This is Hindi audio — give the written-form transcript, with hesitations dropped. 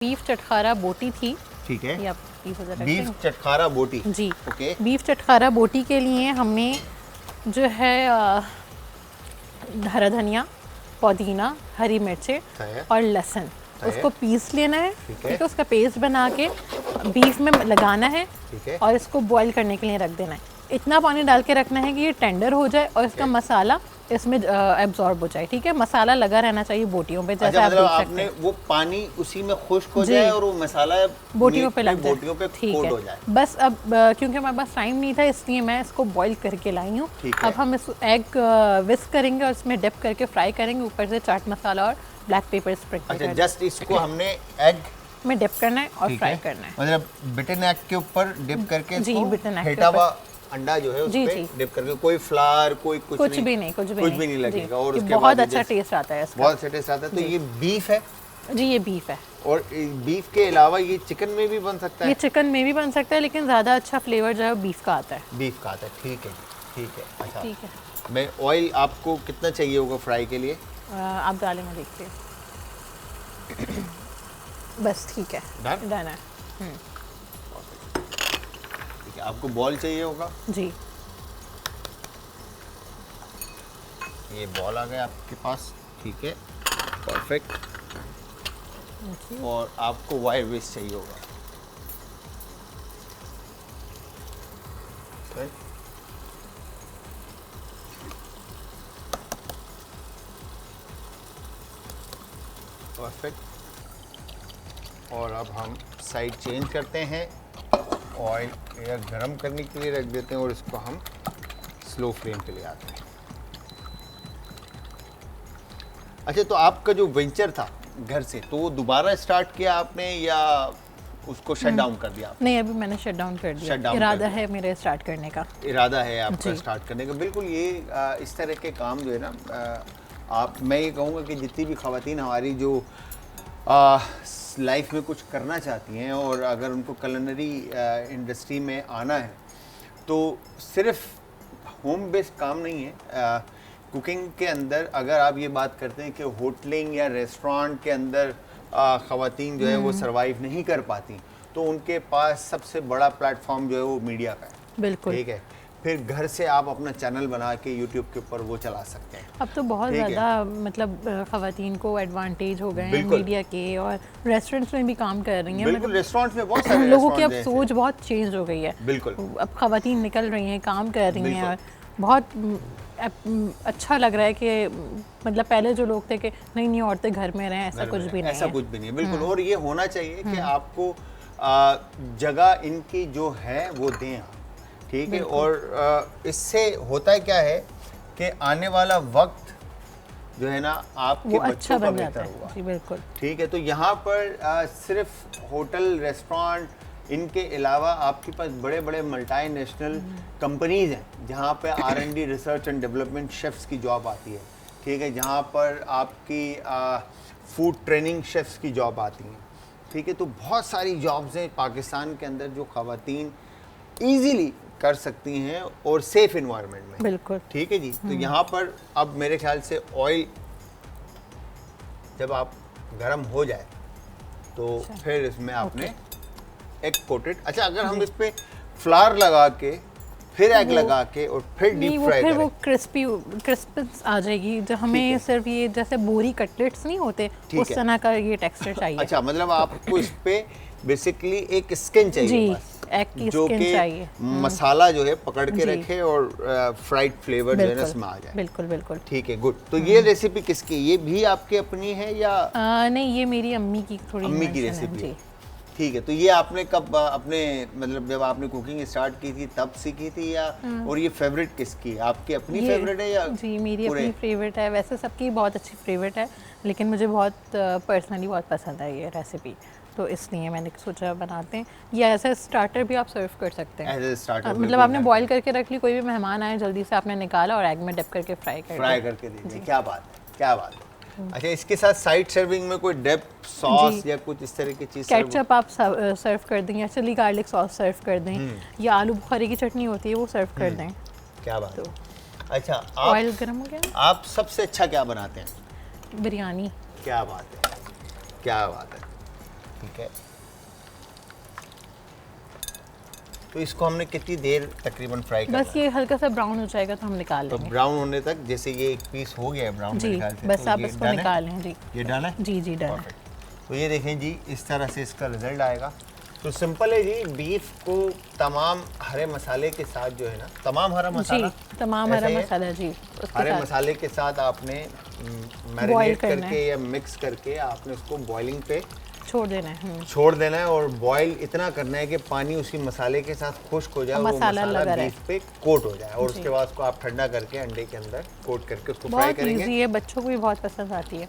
बीफ चटखारा बोटी थी। ठीक है, ये आप बीफ चटखारा बोटी। जी ओके। बीफ चटखारा बोटी के लिए हमें जो है हरा धनिया, पुदीना, हरी मिर्चें और लहसुन उसको पीस लेना है। ठीक है, उसका पेस्ट बना के बीफ में लगाना है। ठीक है। और इसको बॉईल करने के लिए रख देना है। इतना पानी डाल के रखना है कि ये टेंडर हो जाए और इसका मसाला इसमें एब्जॉर्ब हो जाए। ठीक है, मसाला लगा रहना चाहिए बोटियों पे, जैसे आप मतलब देख सकते आपने हैं। वो पानी उसी में खुश्क हो जाए और वो मसाला बोटियों पे लग जाए। बोटियों पे कोट हो जाए। बस अब क्योंकि हमारे पास टाइम नहीं था इसलिए मैं इसको बॉईल करके लाई हूँ। अब हम इस एग विस्क करेंगे और इसमें डिप करके फ्राई करेंगे, ऊपर से चाट मसाला और ब्लैक पेपर स्प्रिंकल अच्छा, जस्ट इसको हमने एग में डिप करना है और फ्राई करना है। मतलब बिटन एग के ऊपर डिप करके जी, बिटन एग फेटा हुआ अंडा जो है उस जी, पे जी। डिप करके, कोई फ्लावर कोई कुछ भी नहीं, कुछ भी नहीं लगेगा। और उसके बहुत बाद अच्छा टेस्ट आता है इसका। बहुत अच्छा टेस्ट आता है। तो ये बीफ है जी, ये बीफ है। और बीफ के अलावा ये चिकन में भी बन सकता है? ये चिकन में भी बन सकता है, लेकिन ज़्यादा अच्छा फ्लेवर जो है बीफ का आता है। बीफ का आता है। ठीक है, ठीक है। अच्छा, ठीक है। मैं ऑयल आपको कितना चाहिए होगा फ्राई के लिए? आप डालेंगे, देखिए। बस ठीक है, डन है। ठीक है, आपको बॉल चाहिए होगा? जी, ये बॉल आ गया आपके पास। ठीक है, परफेक्ट। और आपको वाइट विस्क चाहिए होगा। परफेक्ट। और अब हम साइड चेंज करते हैं, ऑयल एयर गरम करने के लिए रख देते हैं और इसको हम स्लो फ्लेम पे ले आते हैं। अच्छा, तो आपका जो वेंचर था घर से, तो वो दोबारा स्टार्ट किया आपने या उसको शट डाउन कर दिया आपने? नहीं, अभी मैंने शट डाउन कर दिया। इरादा है मेरे स्टार्ट करने का। इरादा है आपका स्टार्ट करने का। बिल्कुल, ये इस तरह के काम जो है ना, मैं ये कहूँगा कि जितनी भी ख़वातीन हमारी जो लाइफ में कुछ करना चाहती हैं और अगर उनको कुलिनरी इंडस्ट्री में आना है, तो सिर्फ होम बेस्ड काम नहीं है। कुकिंग के अंदर अगर आप ये बात करते हैं कि होटलिंग या रेस्टोरेंट के अंदर ख़वातीन जो है वो सरवाइव नहीं कर पाती, तो उनके पास सबसे बड़ा प्लेटफॉर्म जो है वो मीडिया का है। बिल्कुल, ठीक है। फिर घर से आप अपना चैनल बना के यूट्यूब के ऊपर वो चला सकते हैं। अब तो बहुत ज़्यादा मतलब ख़वातीन को एडवांटेज हो गए हैं मीडिया के, और रेस्टोरेंट्स में भी काम कर रही हैं। बिल्कुल, रेस्टोरेंट्स में बहुत सारे लोगों की अब सोच बहुत चेंज हो गई है। बिल्कुल, अब ख़वातीन निकल रही हैं, काम कर रही हैं, और बहुत अच्छा लग रहा है कि मतलब पहले जो लोग थे कि नहीं नहीं औरतें घर में रहें, ऐसा कुछ भी नहीं है। ऐसा कुछ भी नहीं है, बिल्कुल। और ये होना चाहिए कि आपको जगह इनकी जो है वो दें आप। ठीक है। और इससे होता है क्या है कि आने वाला वक्त जो है ना आपके बच्चों का बेहतर होगा। जी, बिल्कुल। ठीक है। तो यहाँ पर सिर्फ होटल रेस्टोरेंट इनके अलावा आपके पास बड़े बड़े मल्टीनेशनल कंपनीज हैं जहाँ पे R&D research and development chefs की जॉब आती है। ठीक है, जहाँ पर आपकी फूड ट्रेनिंग शेफ्स की जॉब आती हैं। ठीक है, तो बहुत सारी जॉब्स हैं पाकिस्तान के अंदर जो ख़वातीन ईजीली कर सकती हैं और सेफ इन्वायरमेंट में। बिल्कुल। ठीक है जी। तो यहाँ पर अब मेरे ख्याल से ऑयल जब आप गरम हो जाए तो फिर इसमें आपने एग कोटेड, अच्छा अगर हम इस पे फ्लावर लगा के फिर एग लगा के और फिर डीप फ्राई करें, वो क्रिस्पीनेस आ जाएगी। जो हमें सिर्फ ये जैसे बोरी कटलेट्स नहीं होते उस तरह का ये टेक्सचर चाहिए। अच्छा, मतलब आपको इस पे बेसिकली एक स्किन चाहिए बस, एग की जो स्किन चाहिए, मसाला जो है पकड़ के रखे और फ्राइड फ्लेवर जो है ना इसमें आ जाए। बिल्कुल बिल्कुल। ठीक है, गुड। तो ये रेसिपी किसकी, ये भी आपकी अपनी है या? नहीं, ये मेरी अम्मी की थोड़ी अम्मी की रेसिपी है। ठीक है। तो ये आपने कब अपने मतलब जब आपने कुकिंग स्टार्ट की थी तब सीखी थी या? और ये फेवरेट किसकी, आपकी अपनी फेवरेट है या? जी, मेरी अपनी फेवरेट है। वैसे सबकी बहुत अच्छी फेवरेट है, लेकिन मुझे बहुत पर्सनली बहुत पसंद है ये रेसिपी, तो इसलिए मैंने सोचा बनाते हैं। ये ऐसा स्टार्टर भी आप सर्व कर सकते हैं। एज स्टार्टर मतलब आपने बॉईल करके रख ली, कोई भी मेहमान आए जल्दी से आपने निकाला और एग में डिप करके फ्राई करके दे दिया। क्या बात है, क्या बात है। अच्छा, इसके साथ साइड सर्विंग में कोई डिप सॉस या कुछ इस तरह की चीज? केचप आप सर्व कर दें, या चिली गार्लिक सॉस सर्व कर दें, या आलू बुखारे की चटनी होती है वो सर्व कर दें। क्या बात है। अच्छा, ऑयल गर्म हो गया। आप सबसे अच्छा क्या बनाते हैं? बिरयानी। क्या बात है, क्या बात है। ठीक है, तो इसको हमने कितनी देर तकरीबन फ्राई करना बस ये हल्का सा ब्राउन हो जाएगा तो हम निकाल तो लेंगे। ब्राउन होने तक, जैसे ये एक पीस हो गया है ब्राउन जी, मेरे ख्याल से, बस तो आप ये इसको done है? निकाल लें। जी ये डन है। जी जी, डन है। Perfect। तो ये देखें जी, इस तरह से इसका रिजल्ट आएगा। तो सिंपल है जी, बीफ को तमाम हरे मसाले के साथ जो है ना, तमाम हरा मसाला, जी, तमाम हरा ऐसे ही है? मसाला जी, उसके हरे साथ मसाले के साथ आपने Boil मैरिनेट करना करके या मिक्स करके आपने उसको बॉइलिंग पे छोड़ देना है। छोड़ देना है, और बॉईल इतना करना है कि पानी उसी मसाले के साथ खुश्क हो जाए और और वो मसाला मसाला लगा रहे। बीफ पे कोट हो जाए, और जी। उसके बाद उसको आप ठंडा करके अंडे के अंदर कोट करके उसको फ्राई बहुत करेंगे। इजी है, बच्चों को भी बहुत पसंद आती है।